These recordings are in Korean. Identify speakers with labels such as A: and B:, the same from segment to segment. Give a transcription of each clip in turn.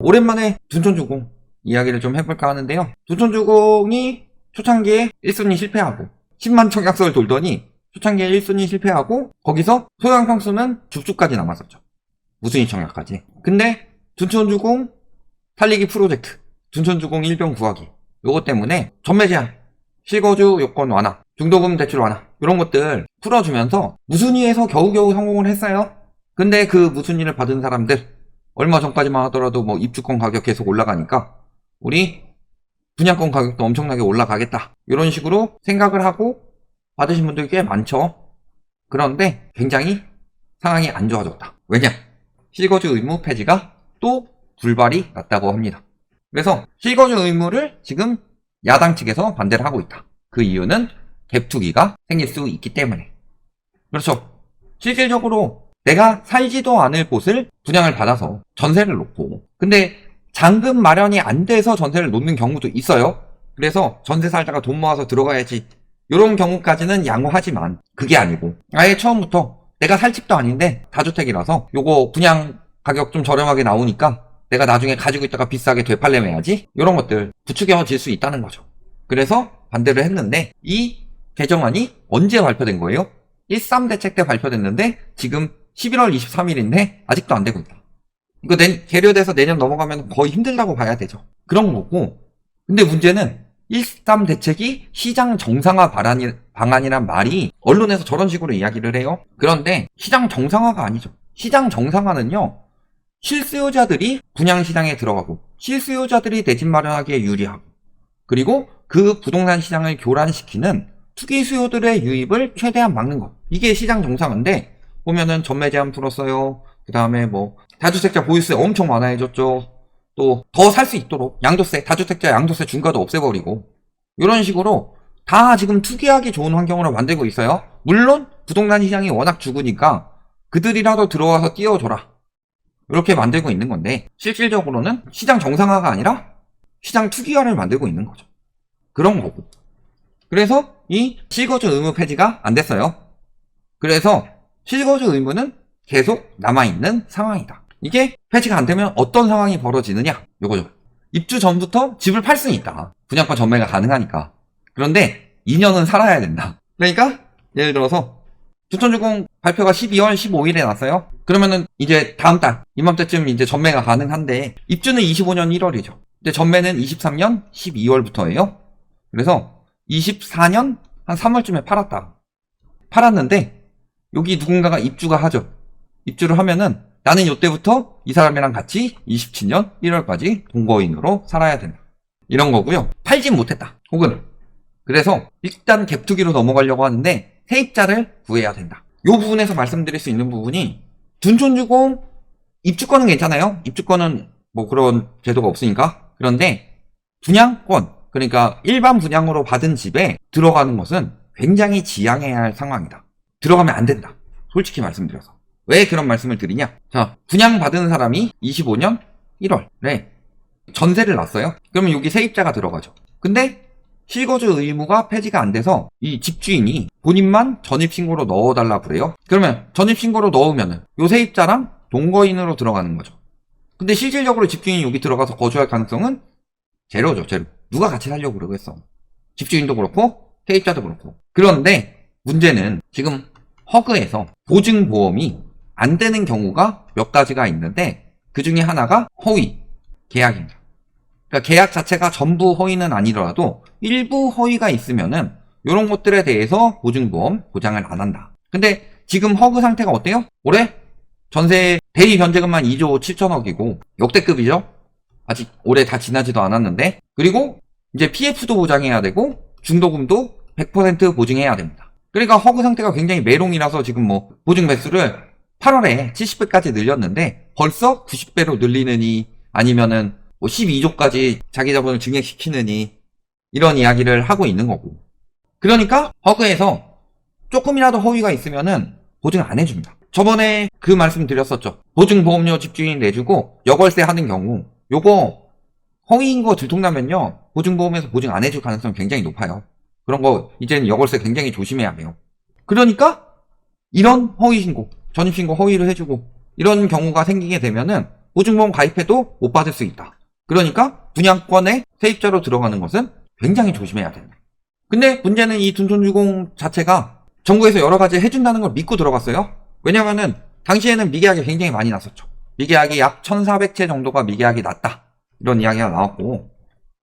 A: 오랜만에 둔촌주공 이야기를 좀 해볼까 하는데요. 둔촌주공이 초창기에 1순위 실패하고 10만 청약서를 돌더니 초창기에 1순위 실패하고 거기서 소형 평수는 줍줍까지 남았었죠. 무순위 청약까지. 근데 둔촌주공 살리기 프로젝트, 둔촌주공 일병 구하기 요거 때문에 전매 제한, 실거주 요건 완화, 중도금 대출 완화 이런 것들 풀어주면서 무순위에서 겨우겨우 성공을 했어요. 근데 그 무순위를 받은 사람들 얼마 전까지만 하더라도 뭐 입주권 가격 계속 올라가니까 우리 분양권 가격도 엄청나게 올라가겠다 이런 식으로 생각을 하고 받으신 분들 꽤 많죠. 그런데 굉장히 상황이 안 좋아졌다. 왜냐? 실거주 의무 폐지가 또 불발이 났다고 합니다. 그래서 실거주 의무를 지금 야당 측에서 반대를 하고 있다. 그 이유는 갭투기가 생길 수 있기 때문에. 그렇죠. 실질적으로 내가 살지도 않을 곳을 분양을 받아서 전세를 놓고, 근데 잔금 마련이 안 돼서 전세를 놓는 경우도 있어요. 그래서 전세 살다가 돈 모아서 들어가야지 이런 경우까지는 양호하지만 그게 아니고 아예 처음부터 내가 살 집도 아닌데 다주택이라서 요거 분양 가격 좀 저렴하게 나오니까 내가 나중에 가지고 있다가 비싸게 되팔려매야지 이런 것들 부추겨질 수 있다는 거죠. 그래서 반대를 했는데 이 개정안이 언제 발표된 거예요? 13 대책 때 발표됐는데 지금 11월 23일인데 아직도 안 되고 있다. 이거 계류돼서 내년 넘어가면 거의 힘들다고 봐야 되죠. 그런 거고. 근데 문제는 13 대책이 시장 정상화 방안이란 말이 언론에서 저런 식으로 이야기를 해요. 그런데 시장 정상화가 아니죠. 시장 정상화는요, 실수요자들이 분양시장에 들어가고 실수요자들이 내 집 마련하기에 유리하고 그리고 그 부동산 시장을 교란시키는 투기 수요들의 유입을 최대한 막는 것. 이게 시장 정상화인데 보면은 전매 제한 풀었어요. 그 다음에 뭐 다주택자 보유세 엄청 완화해줬죠. 또 더 살 수 있도록 양도세, 다주택자 양도세 중과도 없애버리고 이런 식으로 다 지금 투기하기 좋은 환경으로 만들고 있어요. 물론 부동산 시장이 워낙 죽으니까 그들이라도 들어와서 띄워줘라 이렇게 만들고 있는 건데 실질적으로는 시장 정상화가 아니라 시장 투기화를 만들고 있는 거죠. 그런 거고. 그래서 이 실거주 의무 폐지가 안 됐어요. 그래서 실거주 의무는 계속 남아있는 상황이다. 이게 폐지가 안 되면 어떤 상황이 벌어지느냐? 요거죠. 입주 전부터 집을 팔 수는 있다. 분양권 전매가 가능하니까. 그런데 2년은 살아야 된다. 그러니까 예를 들어서 둔촌주공 발표가 12월 15일에 났어요. 그러면은 이제 다음 달 이맘때쯤 이제 전매가 가능한데 입주는 25년 1월이죠. 근데 전매는 23년 12월부터예요. 그래서 24년 한 3월쯤에 팔았는데 여기 누군가가 입주가 하죠. 입주를 하면은 나는 이때부터 이 사람이랑 같이 27년 1월까지 동거인으로 살아야 된다. 이런 거고요. 팔진 못했다. 혹은 그래서 일단 갭투기로 넘어가려고 하는데 세입자를 구해야 된다. 이 부분에서 말씀드릴 수 있는 부분이 둔촌주공 입주권은 괜찮아요. 입주권은 뭐 그런 제도가 없으니까. 그런데 분양권, 그러니까 일반 분양으로 받은 집에 들어가는 것은 굉장히 지양해야 할 상황이다. 들어가면 안 된다. 솔직히 말씀드려서. 왜 그런 말씀을 드리냐? 자, 분양받은 사람이 25년 1월에 전세를 놨어요. 그러면 여기 세입자가 들어가죠. 근데 실거주 의무가 폐지가 안 돼서 이 집주인이 본인만 전입신고로 넣어달라 그래요. 그러면 전입신고로 넣으면은 요 세입자랑 동거인으로 들어가는 거죠. 근데 실질적으로 집주인이 여기 들어가서 거주할 가능성은 제로죠, 제로. 누가 같이 살려고 그러겠어. 집주인도 그렇고 세입자도 그렇고. 그런데 문제는 지금 허그에서 보증보험이 안 되는 경우가 몇 가지가 있는데 그 중에 하나가 허위 계약입니다. 그러니까 계약 자체가 전부 허위는 아니더라도 일부 허위가 있으면은 이런 것들에 대해서 보증보험 보장을 안 한다. 근데 지금 허그 상태가 어때요? 올해 전세 대리 변제금만 2조 7천억이고 역대급이죠. 아직 올해 다 지나지도 않았는데 그리고 이제 PF도 보장해야 되고 중도금도 100% 보증해야 됩니다. 그러니까 허그 상태가 굉장히 메롱이라서 지금 뭐 보증 매수를 8월에 70배까지 늘렸는데 벌써 90배로 늘리느니 아니면은 뭐 12조까지 자기 자본을 증액시키느니 이런 이야기를 하고 있는 거고. 그러니까 허그에서 조금이라도 허위가 있으면은 보증 안 해줍니다. 저번에 그 말씀 드렸었죠. 보증보험료 집주인 내주고 여걸세 하는 경우 요거 허위인 거 들통나면요 보증보험에서 보증 안 해줄 가능성이 굉장히 높아요. 그런 거 이제는 여걸세 굉장히 조심해야 돼요. 그러니까 이런 허위 신고, 전입신고 허위를 해주고 이런 경우가 생기게 되면은 보증보험 가입해도 못 받을 수 있다. 그러니까 분양권에 세입자로 들어가는 것은 굉장히 조심해야 된다. 근데 문제는 이 둔촌주공 자체가 정부에서 여러 가지 해준다는 걸 믿고 들어갔어요. 왜냐면은 당시에는 미계약이 굉장히 많이 났었죠. 미계약이 약 1400채 정도가 미계약이 났다. 이런 이야기가 나왔고,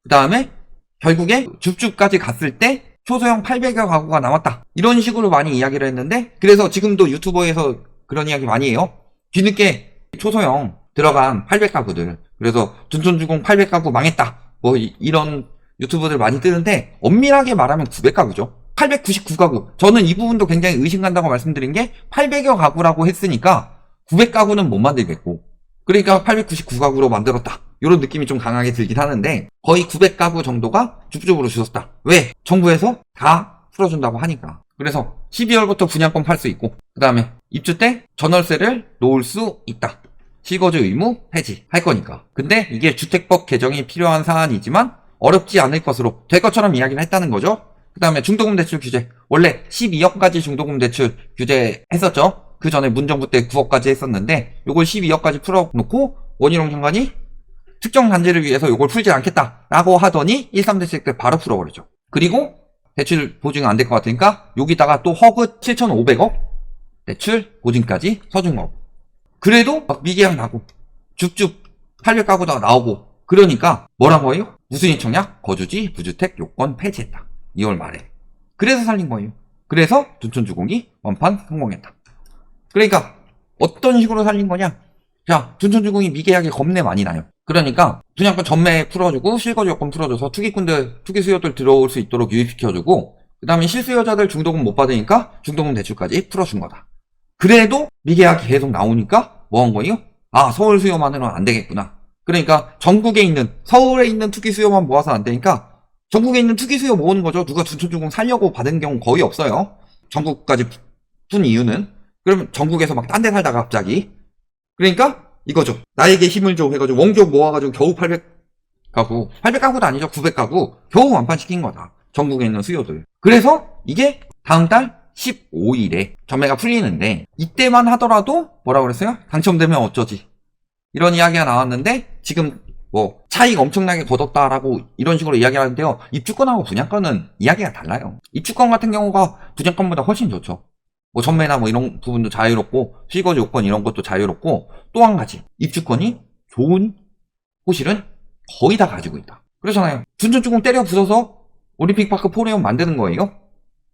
A: 그 다음에 결국에 줍줍까지 갔을 때 초소형 800여 가구가 남았다. 이런 식으로 많이 이야기를 했는데, 그래서 지금도 유튜버에서 그런 이야기 많이 해요. 뒤늦게 초소형 들어간 800가구들, 그래서 둔촌주공 800가구 망했다. 뭐 이런 유튜브들 많이 뜨는데, 엄밀하게 말하면 900가구죠. 899가구. 저는 이 부분도 굉장히 의심간다고 말씀드린 게 800여 가구라고 했으니까 900가구는 못 만들겠고, 그러니까 899가구로 만들었다. 이런 느낌이 좀 강하게 들긴 하는데 거의 900가구 정도가 줍줍으로 주셨다. 왜? 정부에서 다 풀어준다고 하니까. 그래서 12월부터 분양권 팔 수 있고, 그 다음에 입주 때 전월세를 놓을 수 있다. 실거주 의무 폐지할 거니까. 근데 이게 주택법 개정이 필요한 사안이지만 어렵지 않을 것으로 될 것처럼 이야기를 했다는 거죠. 그 다음에 중도금 대출 규제. 원래 12억까지 중도금 대출 규제 했었죠. 그 전에 문정부 때 9억까지 했었는데 요걸 12억까지 풀어놓고 원희룡 장관이 특정 단지를 위해서 요걸 풀지 않겠다라고 하더니 13 대책 때 바로 풀어버리죠. 그리고 대출 보증 안 될 것 같으니까 여기다가 또 허그 7,500억 대출 보증까지 서준 거고. 그래도 막 미계약 나고 줍줍 800가구다가 나오고 그러니까 뭐란 거예요? 무슨 신청약? 거주지 무주택 요건 폐지했다. 2월 말에. 그래서 살린 거예요. 그래서 둔촌주공이 완판 성공했다. 그러니까 어떤 식으로 살린 거냐? 자, 둔촌주공이 미계약이 겁내 많이 나요. 그러니까 분양권 전매 풀어주고 실거주 요건 풀어줘서 투기 수요들 들어올 수 있도록 유입시켜주고, 그 다음에 실수요자들 중도금 못 받으니까 중도금 대출까지 풀어준 거다. 그래도 미계약이 계속 나오니까 뭐 한 거예요? 아, 서울 수요만으로는 안 되겠구나. 그러니까 전국에 있는, 서울에 있는 투기 수요만 모아서 안 되니까 전국에 있는 투기 수요 모으는 거죠. 누가 둔촌주공 살려고 받은 경우 거의 없어요. 전국까지 푼 이유는. 그러면 전국에서 막 딴 데 살다가 갑자기. 그러니까 이거죠. 나에게 힘을 줘 해가지고 원교 모아가지고 겨우 800가구, 800가구도 아니죠. 900가구 겨우 완판시킨 거다. 전국에 있는 수요들. 그래서 이게 다음 달 15일에 전매가 풀리는데, 이때만 하더라도 뭐라고 그랬어요? 당첨되면 어쩌지? 이런 이야기가 나왔는데 지금 뭐 차익 엄청나게 거뒀다라고 이런 식으로 이야기를 하는데요. 입주권하고 분양권은 이야기가 달라요. 입주권 같은 경우가 분양권보다 훨씬 좋죠. 뭐 전매나 뭐 이런 부분도 자유롭고 실거주 요건 이런 것도 자유롭고, 또 한 가지 입주권이 좋은 호실은 거의 다 가지고 있다. 그렇잖아요. 둔촌주공 때려 부숴서 올림픽파크 포레온 만드는 거예요.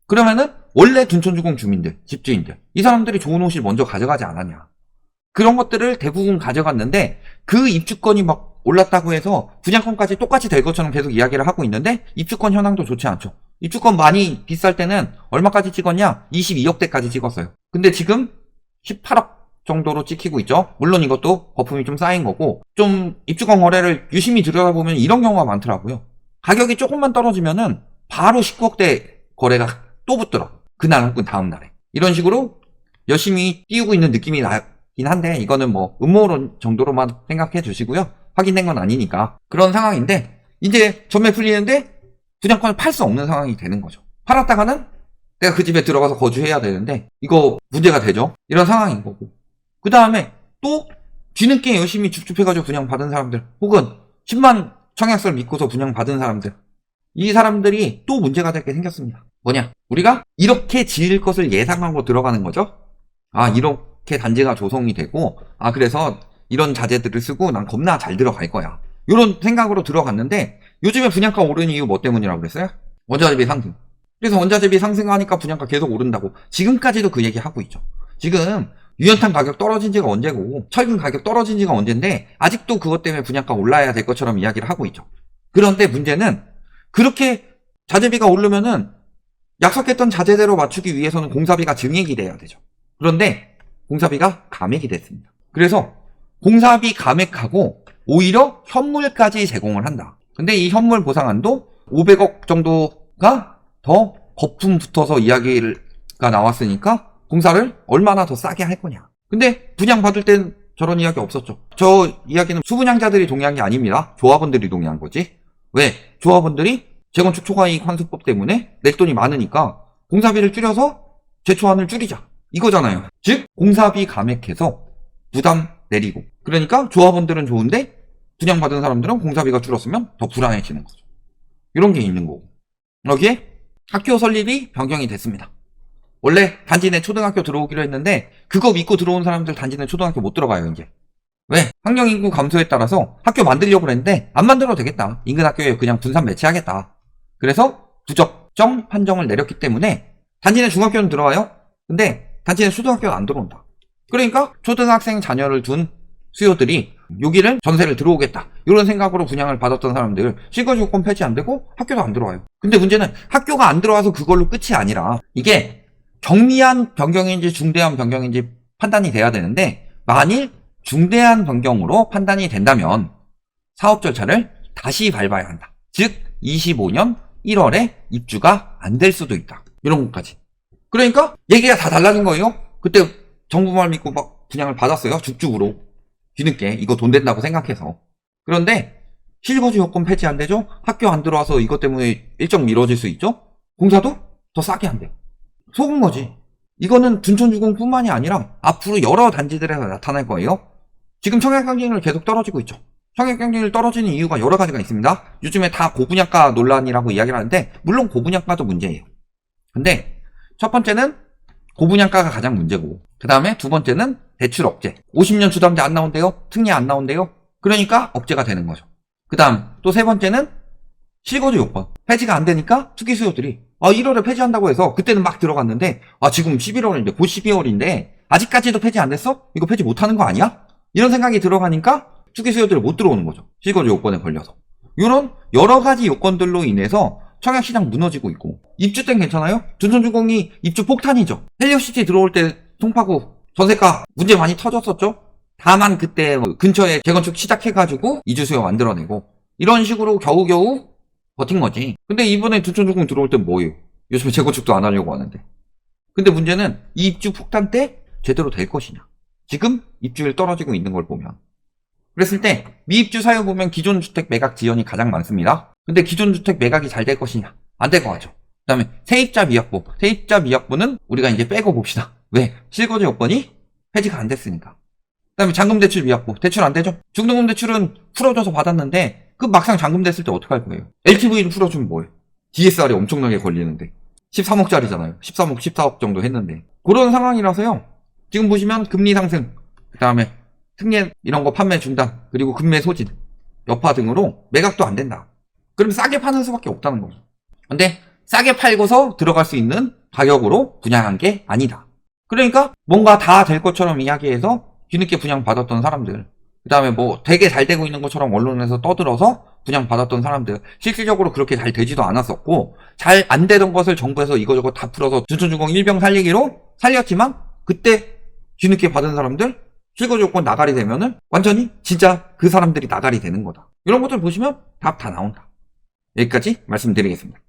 A: 그러면은 원래 둔촌주공 주민들, 집주인들, 이 사람들이 좋은 호실 먼저 가져가지 않았냐. 그런 것들을 대부분 가져갔는데 그 입주권이 막 올랐다고 해서 분양권까지 똑같이 될 것처럼 계속 이야기를 하고 있는데 입주권 현황도 좋지 않죠. 입주권 많이 비쌀 때는 얼마까지 찍었냐? 22억대까지 찍었어요. 근데 지금 18억 정도로 찍히고 있죠. 물론 이것도 거품이 좀 쌓인 거고, 좀 입주권 거래를 유심히 들여다보면 이런 경우가 많더라고요. 가격이 조금만 떨어지면은 바로 19억대 거래가 또 붙더라고. 그날 혹은 다음 날에. 이런 식으로 열심히 띄우고 있는 느낌이 나긴 한데, 이거는 뭐 음모론 정도로만 생각해 주시고요. 확인된 건 아니니까. 그런 상황인데 이제 전매 풀리는데 분양권을 팔 수 없는 상황이 되는 거죠. 팔았다가는 내가 그 집에 들어가서 거주해야 되는데 이거 문제가 되죠. 이런 상황인 거고, 그 다음에 또 뒤늦게 열심히 줍줍해가지고 분양 받은 사람들, 혹은 10만 청약서를 믿고서 분양 받은 사람들, 이 사람들이 또 문제가 될 게 생겼습니다. 뭐냐? 우리가 이렇게 지을 것을 예상하고 들어가는 거죠. 아, 이렇게 단지가 조성이 되고, 아, 그래서 이런 자재들을 쓰고 난 겁나 잘 들어갈 거야. 이런 생각으로 들어갔는데 요즘에 분양가 오르는 이유 뭐 때문이라고 그랬어요? 원자재비 상승. 그래서 원자재비 상승하니까 분양가 계속 오른다고 지금까지도 그 얘기 하고 있죠. 지금 유연탄 가격 떨어진 지가 언제고 철근 가격 떨어진 지가 언젠데 아직도 그것 때문에 분양가 올라야 될 것처럼 이야기를 하고 있죠. 그런데 문제는 그렇게 자재비가 오르면은 약속했던 자재대로 맞추기 위해서는 공사비가 증액이 돼야 되죠. 그런데 공사비가 감액이 됐습니다. 그래서 공사비 감액하고 오히려 현물까지 제공을 한다. 근데 이 현물 보상안도 500억 정도가 더 거품 붙어서 이야기가 나왔으니까 공사를 얼마나 더 싸게 할 거냐. 근데 분양 받을 땐 저런 이야기 없었죠. 저 이야기는 수분양자들이 동의한 게 아닙니다. 조합원들이 동의한 거지. 왜? 조합원들이 재건축 초과이익 환수법 때문에 낼 돈이 많으니까 공사비를 줄여서 제초안을 줄이자, 이거잖아요. 즉 공사비 감액해서 부담 내리고. 그러니까 조합원들은 좋은데 분양받은 사람들은 공사비가 줄었으면 더 불안해지는 거죠. 이런 게 있는 거고. 여기에 학교 설립이 변경이 됐습니다. 원래 단지 내 초등학교 들어오기로 했는데 그거 믿고 들어온 사람들 단지 내 초등학교 못 들어가요 이제. 왜? 학령인구 감소에 따라서 학교 만들려고 그랬는데 안 만들어도 되겠다. 인근 학교에 그냥 분산 배치하겠다. 그래서 부적정 판정을 내렸기 때문에 단지 내 중학교는 들어와요. 근데 단지 내 초등학교는 안 들어온다. 그러니까 초등학생 자녀를 둔 수요들이 여기를 전세를 들어오겠다. 이런 생각으로 분양을 받았던 사람들 실거주 요건 폐지 안 되고 학교도 안 들어와요. 근데 문제는 학교가 안 들어와서 그걸로 끝이 아니라 이게 경미한 변경인지 중대한 변경인지 판단이 돼야 되는데 만일 중대한 변경으로 판단이 된다면 사업 절차를 다시 밟아야 한다. 즉 25년 1월에 입주가 안 될 수도 있다. 이런 것까지. 그러니까 얘기가 다 달라진 거예요. 그때 정부 말 믿고 막 분양을 받았어요. 죽죽으로. 뒤늦게 이거 돈 된다고 생각해서. 그런데 실거주 요건 폐지 안 되죠? 학교 안 들어와서 이것 때문에 일정 미뤄질 수 있죠? 공사도 더 싸게 안 돼요. 속은 거지. 이거는 둔촌주공뿐만이 아니라 앞으로 여러 단지들에서 나타날 거예요. 지금 청약 경쟁률 계속 떨어지고 있죠. 청약 경쟁률 떨어지는 이유가 여러 가지가 있습니다. 요즘에 다 고분양가 논란이라고 이야기를 하는데 물론 고분양가도 문제예요. 근데 첫 번째는 고분양가가 가장 문제고 그 다음에 두 번째는 대출 억제. 50년 주담대 안 나온대요. 특례 안 나온대요. 그러니까 억제가 되는 거죠. 그 다음 또 세 번째는 실거주 요건 폐지가 안 되니까 투기 수요들이 1월에 폐지한다고 해서 그때는 막 들어갔는데 지금 11월인데 곧 12월인데 아직까지도 폐지 안 됐어? 이거 폐지 못하는 거 아니야? 이런 생각이 들어가니까 투기 수요들이 못 들어오는 거죠. 실거주 요건에 걸려서. 이런 여러 가지 요건들로 인해서 청약시장 무너지고 있고 입주 땐 괜찮아요? 둔촌주공이 입주 폭탄이죠. 헬리오시티 들어올 때 송파구 전세가 문제 많이 터졌었죠. 다만 그때 근처에 재건축 시작해가지고 이주 수요 만들어내고 이런 식으로 겨우겨우 버틴 거지. 근데 이번에 둔촌주공 들어올 땐 뭐예요? 요즘에 재건축도 안 하려고 하는데. 근데 문제는 이 입주 폭탄 때 제대로 될 것이냐. 지금 입주율 떨어지고 있는 걸 보면. 그랬을 때 미입주 사유 보면 기존 주택 매각 지연이 가장 많습니다. 근데 기존 주택 매각이 잘 될 것이냐? 안 될 것 같죠. 그 다음에 세입자 미확보. 세입자 미확보는 우리가 이제 빼고 봅시다. 왜? 실거주 요건이 폐지가 안 됐으니까. 그 다음에 잔금대출 미확보. 대출 안 되죠? 중도금 대출은 풀어줘서 받았는데 그 막상 잔금됐을 때 어떡할 거예요? LTV를 풀어주면 뭐예요? DSR이 엄청나게 걸리는데 13억짜리잖아요. 13억, 14억 정도 했는데 그런 상황이라서요. 지금 보시면 금리 상승, 그 다음에 특례 이런 거 판매 중단, 그리고 금매 소진, 여파 등으로 매각도 안 된다. 그럼 싸게 파는 수밖에 없다는 거죠. 근데 싸게 팔고서 들어갈 수 있는 가격으로 분양한 게 아니다. 그러니까 뭔가 다 될 것처럼 이야기해서 뒤늦게 분양 받았던 사람들, 그 다음에 뭐 되게 잘 되고 있는 것처럼 언론에서 떠들어서 분양 받았던 사람들, 실질적으로 그렇게 잘 되지도 않았었고 잘 안 되던 것을 정부에서 이거저거 다 풀어서 둔촌주공 일병 살리기로 살렸지만 그때 뒤늦게 받은 사람들 실거주 요건 나가리 되면은 완전히 진짜 그 사람들이 나가리 되는 거다. 이런 것들 보시면 답 다 나온다. 여기까지 말씀드리겠습니다.